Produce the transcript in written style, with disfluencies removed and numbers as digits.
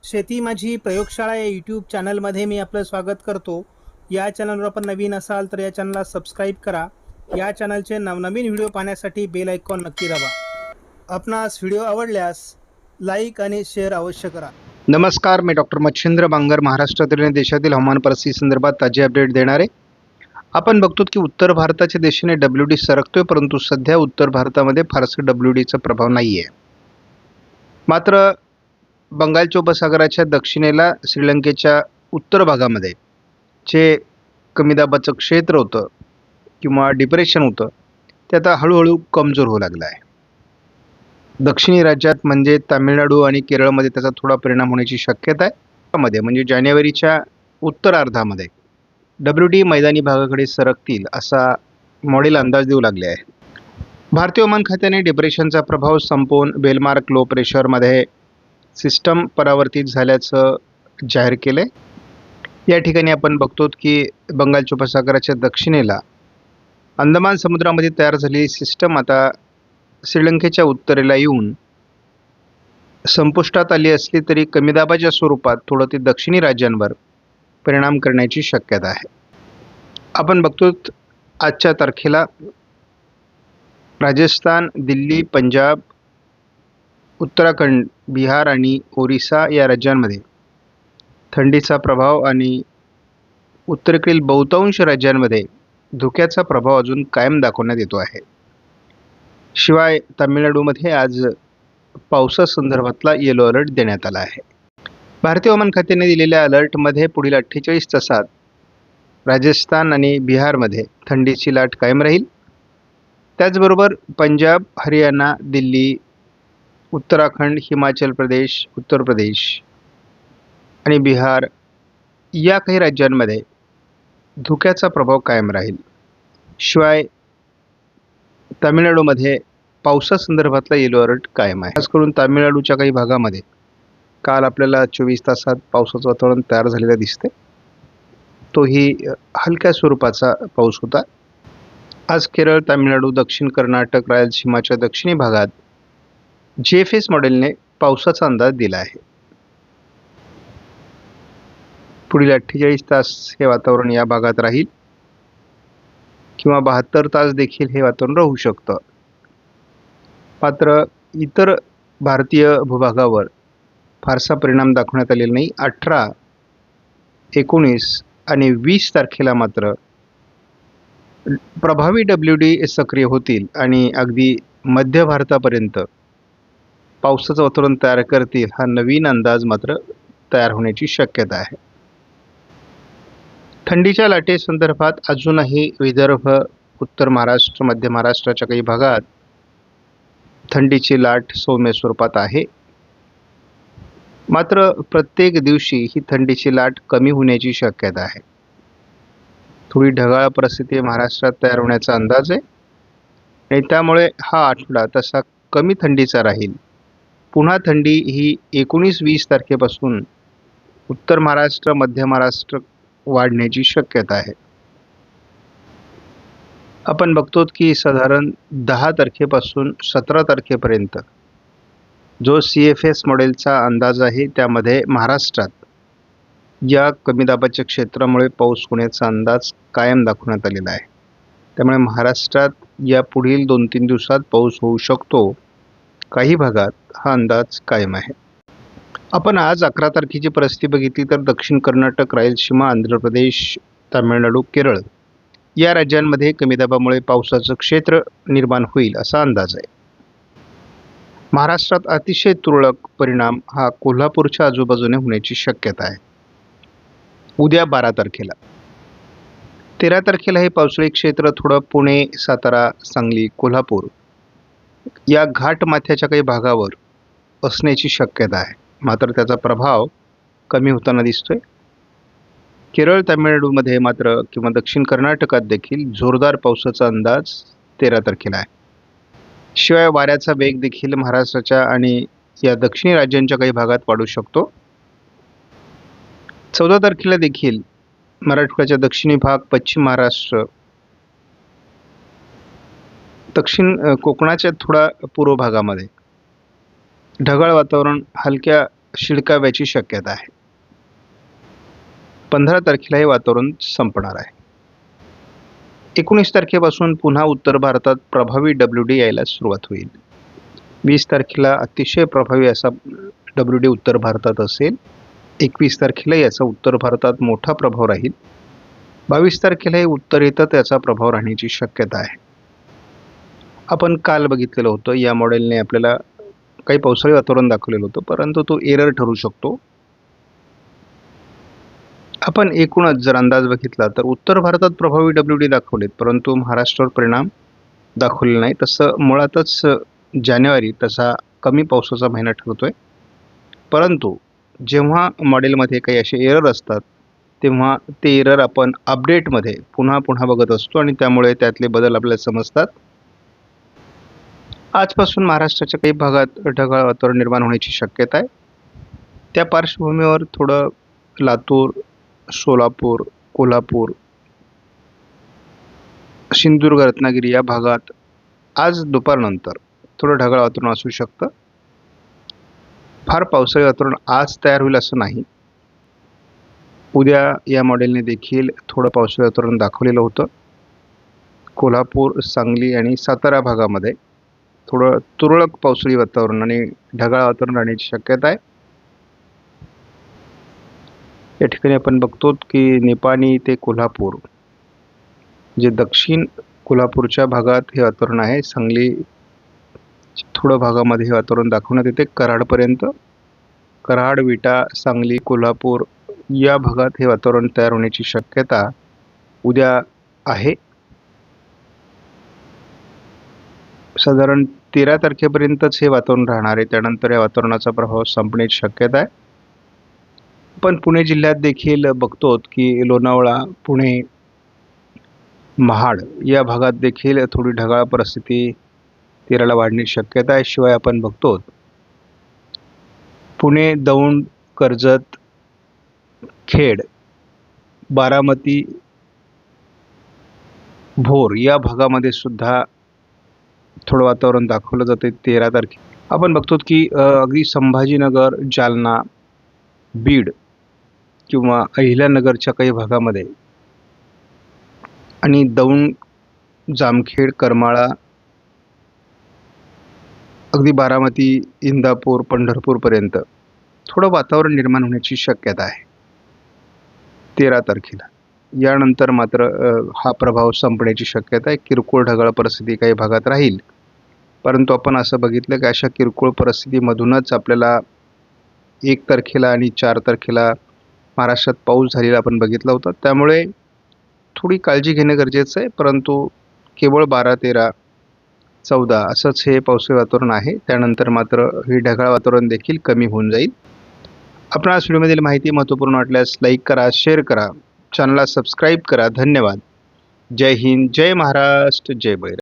शेती माझी प्रयोगशाळा या यूट्यूब चॅनलमध्ये मी आपलं स्वागत करतो. या चॅनलवर आपण नवीन असाल तर या चॅनलला सबस्क्राईब करा. या चॅनलचे नवनवीन व्हिडिओ पाहण्यासाठी बेल आयकॉन नक्की दाबा. आपणास व्हिडिओ आवडल्यास लाईक आणि शेअर अवश्य करा. नमस्कार, मी डॉक्टर मच्छिंद्र बांगर महाराष्ट्रातील आणि देशातील हवामान परिस्थिती संदर्भात ताजे अपडेट देणार आहे. आपण बघतो की उत्तर भारताच्या दिशेने WD सरकतोय, परंतु सध्या उत्तर भारतामध्ये फारसं WDचा प्रभाव नाही आहे. मात्र बंगालच्या उपसागराच्या दक्षिणेला श्रीलंकेच्या उत्तर भागामध्ये जे कमी दाबाचं क्षेत्र होतं किंवा डिप्रेशन होतं ते आता हळूहळू कमजोर होऊ लागलं आहे. दक्षिणी राज्यात म्हणजे तामिळनाडू आणि केरळमध्ये त्याचा थोडा परिणाम होण्याची शक्यता आहे. म्हणजे जानेवारीच्या उत्तरार्धामध्ये WD मैदानी भागाकडे सरकतील असा मॉडेल अंदाज देऊ लागले आहे. भारतीय हवामान खात्याने डिप्रेशनचा प्रभाव संपवून बेलमार्क लो प्रेशरमध्ये सिस्टम परावर्तित झाल्याचं जाहीर केले. या ठिकाणी आपण बघतो की बंगालच्या उपसागराच्या दक्षिणेला अंदमान समुद्रामध्ये तयार झालेली सिस्टम आता श्रीलंकेच्या उत्तरेला येऊन संपुष्टात आली असली तरी कमी दाबाच्या स्वरूपात थोडं ते दक्षिणी राज्यांवर परिणाम करण्याची शक्यता आहे. आपण बघतो आजच्या तारखेला राजस्थान, दिल्ली, पंजाब, उत्तराखंड, बिहार आणि ओरिसा या राज्यांमध्ये थंडीचा प्रभाव आणि उत्तरेकडील बहुतांश राज्यांमध्ये धुक्याचा प्रभाव अजून कायम दाखवण्यात येतो आहे. शिवाय तामिळनाडूमध्ये आज पावसासंदर्भातला येलो अलर्ट देण्यात आला आहे. भारतीय हवामान खात्याने दिलेल्या अलर्टमध्ये पुढील 48 तासात राजस्थान आणि बिहारमध्ये थंडीची लाट कायम राहील. त्याचबरोबर पंजाब, हरियाणा, दिल्ली, उत्तराखंड, हिमाचल प्रदेश, उत्तर प्रदेश आणि बिहार या काही राज्यांमध्ये धुक्याचा प्रभाव कायम राहील. शिवाय तामिळनाडूमध्ये पावसासंदर्भातला येलो अलर्ट कायम आहे. खास करून तामिळनाडूच्या काही भागामध्ये काल आपल्याला 24 तासात पावसाचं वातावरण तयार झालेलं दिसते. तोही हलक्या स्वरूपाचा पाऊस होता. आज केरळ, तामिळनाडू, दक्षिण कर्नाटक, रायलसीमाच्या दक्षिणी भागात GFS मॉडेलने पावसाचा अंदाज दिला आहे. पुढील 48 तास हे वातावरण या भागात राहील किंवा 72 तास देखील हे वातावरण राहू शकतं. मात्र इतर भारतीय भूभागावर फारसा परिणाम दाखवण्यात आलेला नाही. 18, 19 आणि 20 तारखेला मात्र प्रभावी WD सक्रिय होतील आणि अगदी मध्य भारतापर्यंत पावसाचं वातावरण तयार करतील. हा नवीन अंदाज मात्र तयार होण्याची शक्यता आहे. थंडीच्या लाटेसंदर्भात अजूनही विदर्भ, उत्तर महाराष्ट्र, मध्य महाराष्ट्राच्या काही भागात थंडीची लाट सौम्य स्वरूपात आहे. मात्र प्रत्येक दिवशी ही थंडीची लाट कमी होण्याची शक्यता आहे. थोडी ढगाळ परिस्थिती महाराष्ट्रात तयार होण्याचा अंदाज आहे आणि त्यामुळे हा आठवडा तसा कमी थंडीचा राहील. पुन्हा थंडी ही 19-20 तारखेपासून उत्तर महाराष्ट्र, मध्य महाराष्ट्र वाढण्याची शक्यता आहे. आपण बघतो की साधारण 10 तारखेपासून 17 तारखेपर्यंत जो CFS मॉडेलचा अंदाज आहे त्यामध्ये महाराष्ट्रात या कमी दाबाच्या क्षेत्रामुळे पाऊस होण्याचा अंदाज कायम दाखवण्यात आलेला आहे. त्यामुळे महाराष्ट्रात या पुढील 2-3 दिवसात पाऊस होऊ शकतो. काही भागात हा अंदाज कायम आहे. आपण आज 11 तारखेची परिस्थिती बघितली तर दक्षिण कर्नाटक, रायलसीमा, आंध्र प्रदेश, तामिळनाडू, केरळ या राज्यांमध्ये कमी दाबामुळे पावसाचं क्षेत्र निर्माण होईल असा अंदाज आहे. महाराष्ट्रात अतिशय तुरळक परिणाम हा कोल्हापूरच्या आजूबाजूने होण्याची शक्यता आहे. उद्या 12 तारखेला 13 तारखेला हे पावसाळी क्षेत्र थोडं पुणे, सातारा, सांगली, कोल्हापूर या घाट माथ्याच्या काही भागावर असण्याची शक्यता आहे. मात्र त्याचा प्रभाव कमी होताना दिसतोय. केरळ, तामिळनाडूमध्ये मात्र किंवा दक्षिण कर्नाटकात देखील जोरदार पावसाचा अंदाज 13 तारखेला आहे. शिवाय वाऱ्याचा वेग देखील महाराष्ट्राच्या आणि या दक्षिणी राज्यांच्या काही भागात वाढू शकतो. 14 तारखेला देखील मराठवाड्याच्या दक्षिणी भाग, पश्चिम महाराष्ट्र, दक्षिण कोकणाच्या थोडा पूर्व भागामध्ये ढगाळ वातावरण हलक्या शिडकाव्याची शक्यता आहे. 15 तारखेला हे वातावरण संपणार आहे. 19 तारखेपासून पुन्हा उत्तर भारतात प्रभावी WD यायला सुरुवात होईल. 20 तारखेला अतिशय प्रभावी असा WD उत्तर भारतात असेल. 21 तारखेला याचा उत्तर भारतात मोठा प्रभाव राहील. 22 तारखेला हे उत्तरेतच त्याचा प्रभाव राहण्याची शक्यता आहे. आपण काल बघितलेलं होतं, या मॉडेलने आपल्याला काही पावसाळी वातावरण दाखवलेलं होतं, परंतु तो एरर ठरू शकतो. आपण एकूणच जर अंदाज बघितला तर उत्तर भारतात प्रभावी WD दाखवलेत, परंतु महाराष्ट्रावर परिणाम दाखवलेला नाही. तसं मुळातच जानेवारी तसा कमी पावसाचा महिना ठरतोय, परंतु जेव्हा मॉडेलमध्ये काही असे एरर असतात तेव्हा ते एरर आपण अपडेटमध्ये पुन्हा बघत असतो आणि त्यामुळे त्यातले बदल आपल्याला समजतात. आजपासून महाराष्ट्राच्या काही भागात ढगाळ वातावरण निर्माण होण्याची शक्यता आहे. त्या पार्श्वभूमीवर थोडं लातूर, सोलापूर, कोल्हापूर, सिंधुदुर्ग, रत्नागिरी या भागात आज दुपारनंतर थोडं ढगाळ वातावरण असू शकतं. फार पावसाळी वातावरण आज तयार होईल असं नाही. उद्या या मॉडेलने देखील थोडं पावसाळी वातावरण दाखवलेलं होतं. कोल्हापूर, सांगली आणि सातारा भागामध्ये थोडं तुरळक पावसाळी वातावरण आणि ढगाळ वातावरण राहण्याची शक्यता आहे. या ठिकाणी आपण बघतो की निपाणी ते कोल्हापूर, जे दक्षिण कोल्हापूरच्या भागात हे वातावरण आहे. सांगली थोडं भागामध्ये हे वातावरण दाखवण्यात येते. कराडपर्यंत, कराड, विटा, सांगली, कोल्हापूर या भागात हे वातावरण तयार होण्याची शक्यता उद्या आहे. साधारण 13 तारखेपर्यंतच हे वातावरण राहणार आहे. त्यानंतर या वातावरणाचा प्रभाव संपण्याची शक्यता आहे. पण पुणे जिल्ह्यात देखील बघतो की लोणावळा, पुणे, महाड या भागात देखील थोडी ढगाळ परिस्थिती 13ला वाढण्याची शक्यता आहे. शिवाय आपण बघतो पुणे, दौंड, कर्जत, खेड, बारामती, भोर या भागामध्ये सुद्धा थोडं वातावरण दाखवलं जाते 13 तारखे. आपण बघतो की अगदी संभाजीनगर, जालना, बीड किंवा अहिल्यानगरच्या काही भागामध्ये आणि दौंड, जामखेड, करमाळा, अगदी बारामती, इंदापूर, पंढरपूरपर्यंत थोडं वातावरण निर्माण होण्याची शक्यता आहे 13 तारखेला. यानंतर मात्र हा प्रभाव संपण्याची शक्यता आहे. किरकोळ ढगाळ परिस्थिती काही भागात राहील, परंतु आपण असं बघितलं की अशा किरकोळ परिस्थितीमधूनच आपल्याला 1 तारखेला आणि 4 तारखेला महाराष्ट्रात पाऊस झालेला आपण बघितला होता. त्यामुळे थोडी काळजी घेणं गरजेचं आहे, परंतु केवळ 12, 13, 14 असंच हे पावसाळी वातावरण आहे. त्यानंतर मात्र हे ढगाळ वातावरण देखील कमी होऊन जाईल. आपणास व्हिडिओमधील माहिती महत्त्वपूर्ण वाटल्यास लाईक करा, शेअर करा, चॅनलला सबस्क्राईब करा. धन्यवाद. जय हिंद, जय महाराष्ट्र, जय बळीराजा.